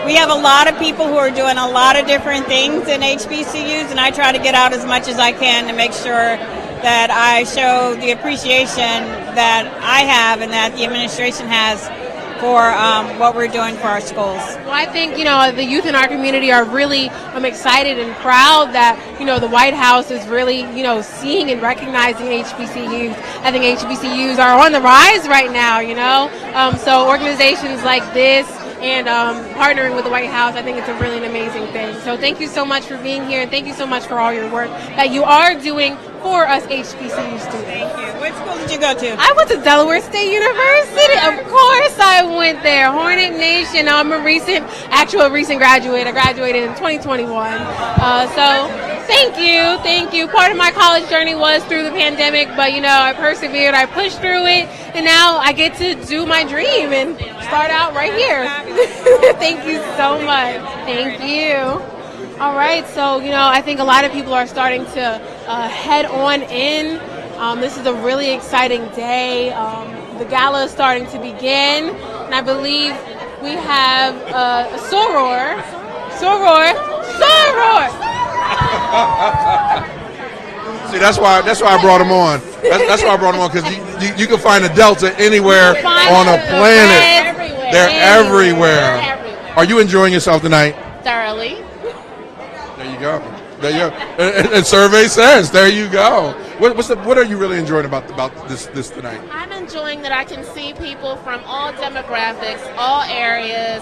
We have a lot of people who are doing a lot of different things in HBCUs, and I try to get out as much as I can to make sure that I show the appreciation that I have and that the administration has for what we're doing for our schools. Well, I think, the youth in our community are really excited and proud that, the White House is really, seeing and recognizing HBCUs. I think HBCUs are on the rise right now, So organizations like this and partnering with the White House, I think it's a really an amazing thing. So thank you so much for being here, and thank you so much for all your work that you are doing for us HBCU students. Thank you. What school did you go to? I went to Delaware State University. Of course I went there. Hornet Nation. I'm a recent graduate. I graduated in 2021. So thank you. Part of my college journey was through the pandemic, but I persevered. I pushed through it, and now I get to do my dream and start out right here. Thank you so much. Thank you. All right, so I think a lot of people are starting to head on in. This is a really exciting day. The gala is starting to begin, and I believe we have a soror. See, that's why I brought him on. That's why I brought him on, because you can find a Delta anywhere on a planet. They're everywhere. Are you enjoying yourself tonight? Thoroughly. There you go. And survey says, there you go. What are you really enjoying about this tonight? I'm enjoying that I can see people from all demographics, all areas,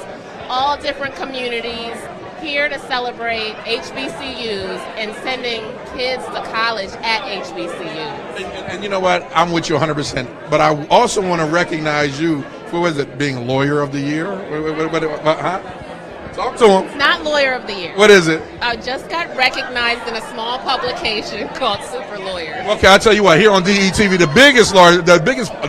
all different communities here to celebrate HBCUs and sending kids to college at HBCUs. And you know what? I'm with you 100%. But I also want to recognize you for, being Lawyer of the Year? Talk to him. It's not Lawyer of the Year. What is it? I just got recognized in a small publication called Super Lawyer. Okay, I'll tell you what. Here on DETV, the biggest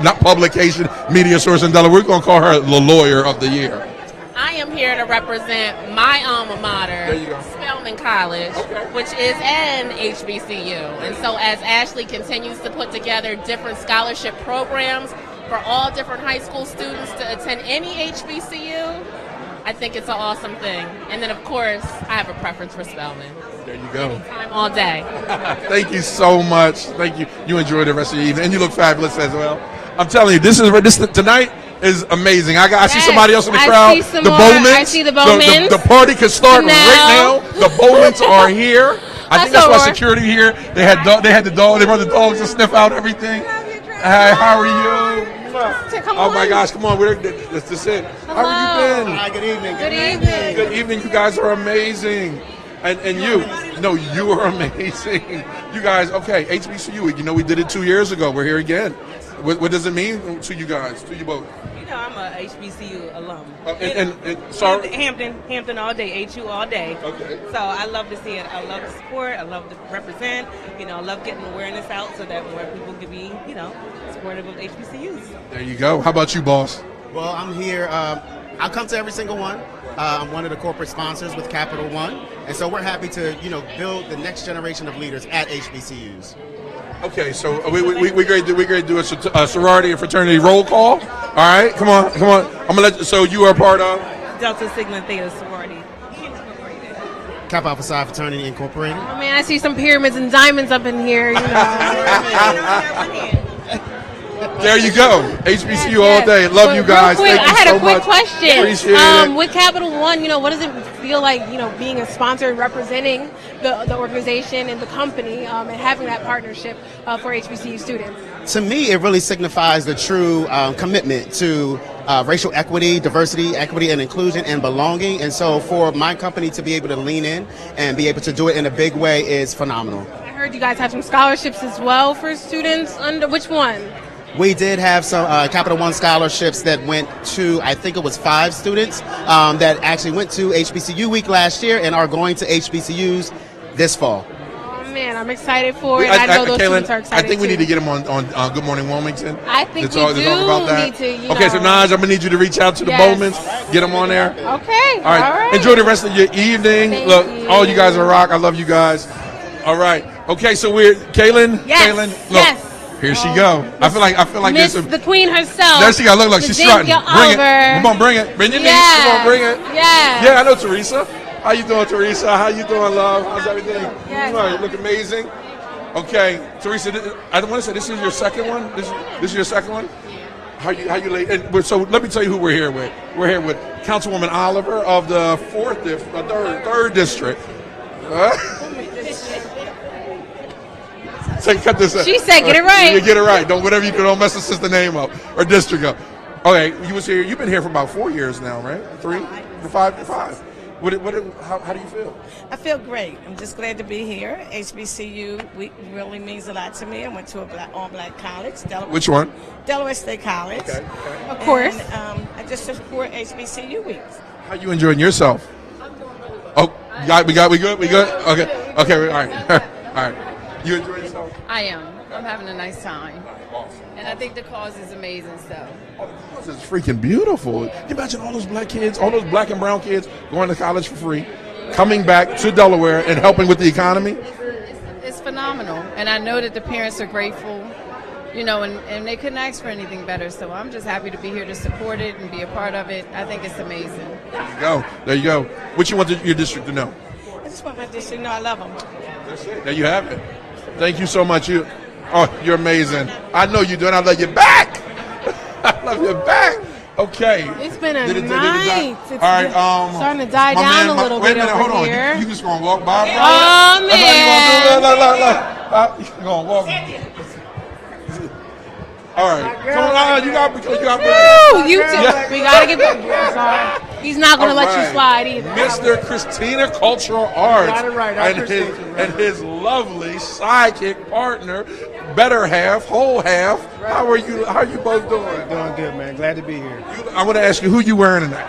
not publication, media source in Delaware, we're going to call her the Lawyer of the Year. I am here to represent my alma mater, Spelman College, which is an HBCU. And so as Ashley continues to put together different scholarship programs for all different high school students to attend any HBCU, I think it's an awesome thing. And then, of course, I have a preference for Spelman. There you go. Anytime, all day. Thank you so much. Thank you. You enjoy the rest of your evening, and you look fabulous as well. I'm telling you, this tonight is amazing. I see somebody else in the crowd. The Bowmans. I see the Bowmans. The party can start right now. The Bowmans are here. I think that's why security here. They had the dog. They brought the dogs to sniff out everything. Hi, how are you? Oh my gosh, come on, that's just it. How have you been? Hi, good evening. Good evening. Good evening. You guys are amazing. And you are amazing. You guys, okay, HBCU, we did it 2 years ago. We're here again. What does it mean to you guys, to you both? I'm a HBCU alum. Sorry? Hampton all day, HU all day. Okay. So I love to see it. I love the support. I love to represent. I love getting awareness out so that more people can be, supportive of HBCUs. There you go. How about you, boss? Well, I'm here. I come to every single one. I'm one of the corporate sponsors with Capital One. And so we're happy to, build the next generation of leaders at HBCUs. Okay, so we great to do a sorority and fraternity roll call. All right, come on. I'm gonna let you. So you are part of Delta Sigma Theta sorority. Kappa Alpha Psi Fraternity Incorporated. Oh man, I see some pyramids and diamonds up in here. There you go. HBCU all day. Love you guys. Real quick, Thank you I had so a quick much. question. Appreciate it. With Capital One, what does it feel like, being a sponsor and representing the organization and the company and having that partnership for HBCU students? To me, it really signifies the true commitment to racial equity, diversity, equity, and inclusion, and belonging. And so for my company to be able to lean in and be able to do it in a big way is phenomenal. I heard you guys have some scholarships as well for students. Under which one? We did have some Capital One scholarships that went to, I think it was 5 students that actually went to HBCU Week last year and are going to HBCUs this fall. Oh man, I'm excited for it. I know those students are excited. I think we need to get them on Good Morning Wilmington. I think to talk about that. Need to, Okay, so Naj, I'm gonna need you to reach out to the Bowmans, get them on there. Okay. All right. Enjoy the rest of your evening. Look, all you guys are rock. I love you guys. All right. Okay, so we're Kaylin. Yes. Kaylin, look. Yes. Here she go. I feel like Miss the queen herself. There she go. Look, she's strutting. Bring it. Come on, bring it. Bring your knees. Come on, bring it. Yeah. Yeah, I know Teresa. How you doing, Teresa? How you doing, love? How's everything? Yes. You look amazing. Okay, Teresa, I want to say this is your second one. This is your second one. How you so let me tell you who we're here with. We're here with Councilwoman Oliver of the third district. Cut this. She said, "Get it right." You get it right. Don't don't mess the sister name up or district up. Okay, you was here. You've been here for about 4 years now, right? 5. How do you feel? I feel great. I'm just glad to be here. HBCU week really means a lot to me. I went to a all-black college. Delaware. Which one? Delaware State College. Okay. Of course. And, I just support HBCU weeks. How you enjoying yourself? Oh, we good? Okay, all right. All right. You enjoy yourself? I am. I'm having a nice time. And I think the cause is amazing, so. This is freaking beautiful. You imagine all those black kids, all those black and brown kids going to college for free, coming back to Delaware and helping with the economy? It's phenomenal. And I know that the parents are grateful, and they couldn't ask for anything better. So I'm just happy to be here to support it and be a part of it. I think it's amazing. There you go. What you want your district to know? I just want my district to know I love them. That's it. There you have it. Thank you so much. You're amazing. I know you do, and I love you back. I love you back. Okay. It's been a night. All right. Starting to die down a little bit over here. You just gonna walk by? Oh man. You're gonna walk. All right. Come on, you got. Woo! You too. We gotta get back. Sorry. He's not gonna let you slide either. Mr. Christina Cultural Arts. Got it right. And his lovely sidekick partner, better half, whole half. How are you? How are you both doing? Doing good, man. Glad to be here. I want to ask you, who you wearing tonight?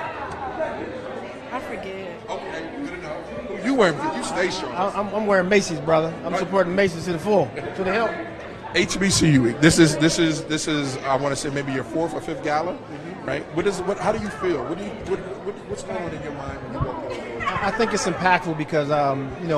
I forget. Okay, good enough. Who you wearing? You stay sure. I'm wearing Macy's, brother. I'm supporting Macy's to the full, to the hilt. HBCU week. This is. I want to say maybe your 4th or 5th gala, right? How do you feel? What's going on in your mind when you walk in? I think it's impactful because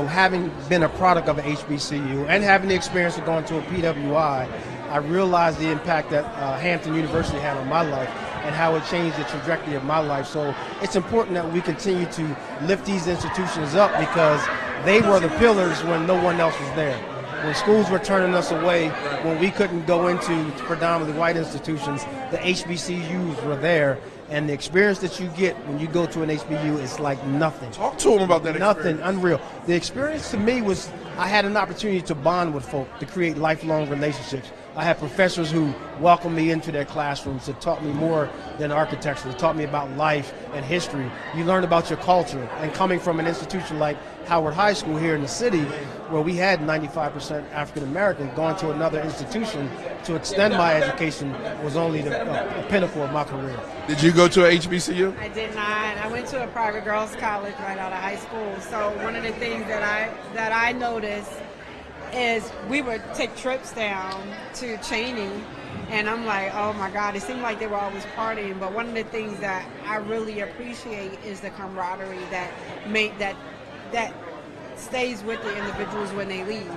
having been a product of an HBCU and having the experience of going to a PWI, I realized the impact that Hampton University had on my life and how it changed the trajectory of my life. So it's important that we continue to lift these institutions up because they were the pillars when no one else was there. When schools were turning us away, when we couldn't go into predominantly white institutions, the HBCUs were there. And the experience that you get when you go to an HBCU is like nothing. Talk to them about that experience. Nothing, unreal. The experience to me was I had an opportunity to bond with folk, to create lifelong relationships. I had professors who welcomed me into their classrooms, that taught me more than architecture, that taught me about life and history. You learn about your culture. And coming from an institution like Howard High School here in the city, where we had 95% African American, going to another institution to extend my education was only the pinnacle of my career. Did you go to a HBCU? I did not. I went to a private girls' college right out of high school. So one of the things that I noticed is we would take trips down to Cheney, and I'm like, oh my God, it seemed like they were always partying. But one of the things that I really appreciate is the camaraderie that stays with the individuals when they leave.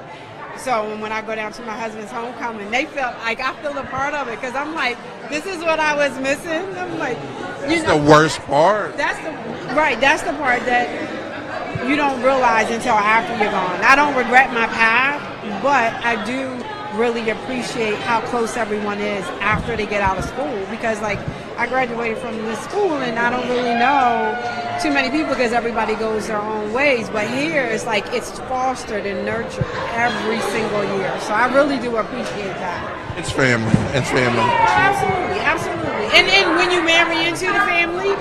So when I go down to my husband's homecoming, they felt like I feel a part of it because I'm like, this is what I was missing. I'm like, that's the worst part. That's the part that you don't realize until after you're gone. I don't regret my path, but I do really appreciate how close everyone is after they get out of school because like I graduated from this school and I don't really know too many people because everybody goes their own ways, but here it's like it's fostered and nurtured every single year. So I really do appreciate that. It's family. It's family. Absolutely, absolutely. And when you marry into the family,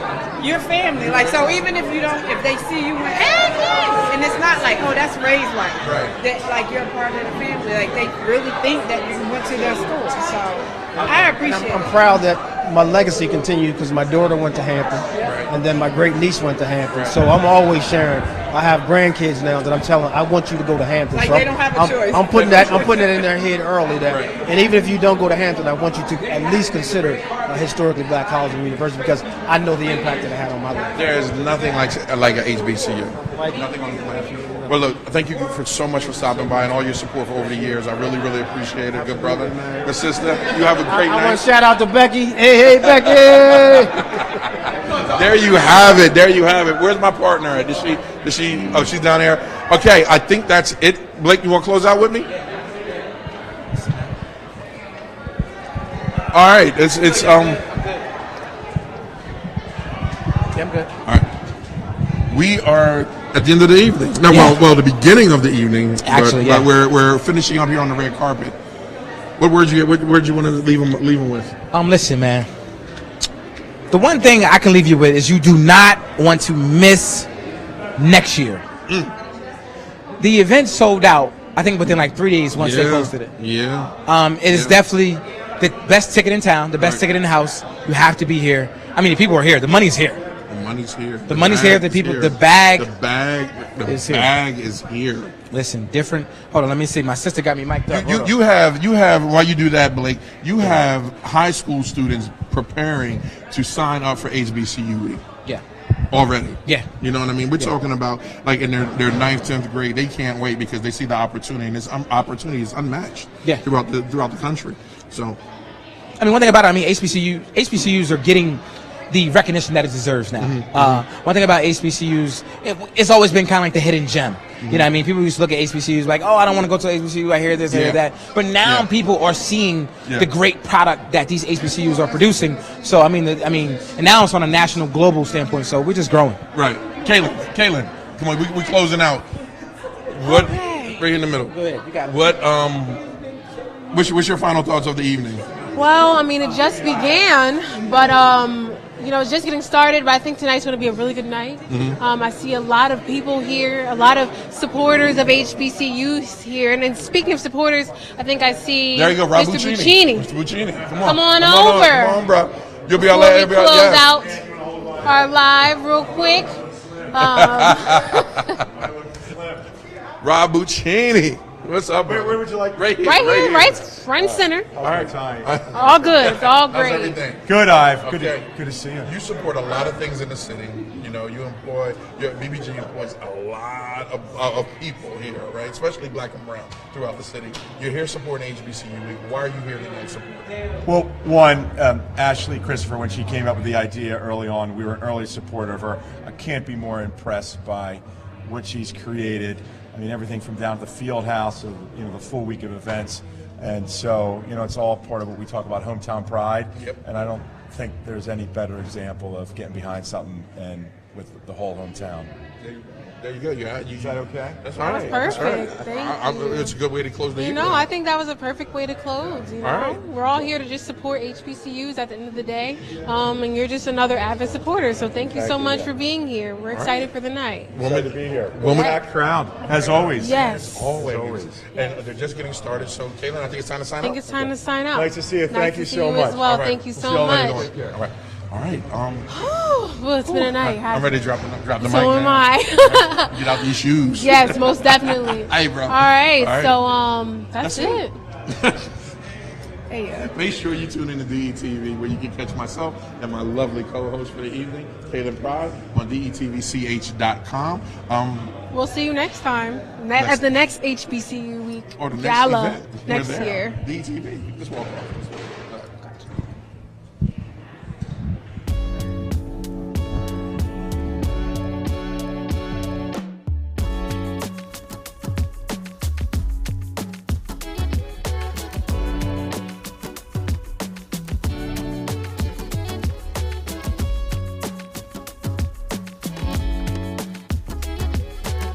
you're family. Like so even if they see you and it's not like, oh, that's Ray's wife. Right. That like you're a part of the family. Like they really think that you went to their school. So I appreciate it. I'm proud that my legacy continued because my daughter went to Hampton, and then my great niece went to Hampton. So I'm always sharing. I have grandkids now that I'm telling, I want you to go to Hampton. Like so they don't have a choice. I'm putting it in their head early that, and even if you don't go to Hampton, I want you to at least consider a historically black college and university because I know the impact that it had on my life. There is nothing like an HBCU. Nothing on the planet. Well, look, thank you so much for stopping by and all your support for over the years. I really, really appreciate it. Good brother, good sister. You have a great night. I want to shout out to Becky. Hey, Becky. There you have it. There you have it. Where's my partner at? Did she? Oh, she's down there. Okay, I think that's it. Blake, you want to close out with me? All right, it's Yeah, I'm good. All right. We are at the end of the evening. No, well, the beginning of the evening. Actually, but we're finishing up here on the red carpet. What words you want to leave them with? Listen, man. The one thing I can leave you with is you do not want to miss next year. The event sold out, I think, within like 3 days once they posted it. Yeah. It is definitely the best ticket in town, the best ticket in the house. You have to be here. I mean, the people are here. The money's here. The money's here. The money's here. The people. The bag. The bag is here. Listen, different. Hold on, let me see. My sister got me mic'd up. You have while you do that, Blake. You have high school students preparing to sign up for HBCU Week. Yeah. Already. Yeah. You know what I mean? We're talking about like in their 9th, 10th grade. They can't wait because they see the opportunity, and this opportunity is unmatched. Yeah. Throughout the country. So. I mean, one thing about it, HBCUs are getting the recognition that it deserves now. One thing about HBCUs, it's always been kind of like the hidden gem. You know what I mean? People used to look at HBCUs like, oh, I don't want to go to HBCU, I hear this, I hear that. But now people are seeing the great product that these HBCUs are producing. So, I mean, and now it's on a national, global standpoint, so we're just growing. Right. Kaylin, come on, we closing out. What, right here in the middle. Go ahead, you got it. What's your final thoughts of the evening? Well, I mean, it just began, but it's just getting started. But I think tonight's going to be a really good night. I see a lot of people here, a lot of supporters of HBCUs here. And then speaking of supporters, I think I see there you go, Rob Mr. Buccini. Buccini. Mr. Buccini, Come on over. Come on, bro. You'll be all Before right. we close out our live real quick. Rob Buccini. What's up, bro? Where would you like? Right here. Right front and center. All right. All good. It's all How's great. everything? Good, Ive. Okay. Good to see you. You support a lot of things in the city. You know, your BBG employs a lot of people here, right? Especially black and brown throughout the city. You're here supporting HBCU Week. Why are you here tonight supporting? Well, one, Ashley Christopher, when she came up with the idea early on, we were an early supporter of her. I can't be more impressed by what she's created. I mean, everything from down to the field house, of, the full week of events. And so, it's all part of what we talk about, hometown pride. Yep. And I don't think there's any better example of getting behind something and with the whole hometown. There you go. Is that okay? That's all right. That's perfect. Thank you. It's a good way to close the evening. I think that was a perfect way to close. All right. We're all here to just support HBCUs at the end of the day, and you're just another avid supporter. So thank you so much for being here. We're excited for the night. Excited to be here. Packed crowd, as always. Yes. Always. And they're just getting started. So, Kaylin, I think it's time to sign up. I think it's time to sign up. Nice to see you. Thank you so much. As well. All right. Thank you We'll so see y'all later much. on. All right. Well, it's been a night. I'm ready to drop the mic. So am I. Get out these shoes. Yes, most definitely. Hey, bro. All right. So that's it. Hey, Make sure you tune in to DETV, where you can catch myself and my lovely co-host for the evening, Kaylin Pride, on DETVCH.com. We'll see you next time at the next HBCU Week or the next Gala event. next year. DETV. Just walk off.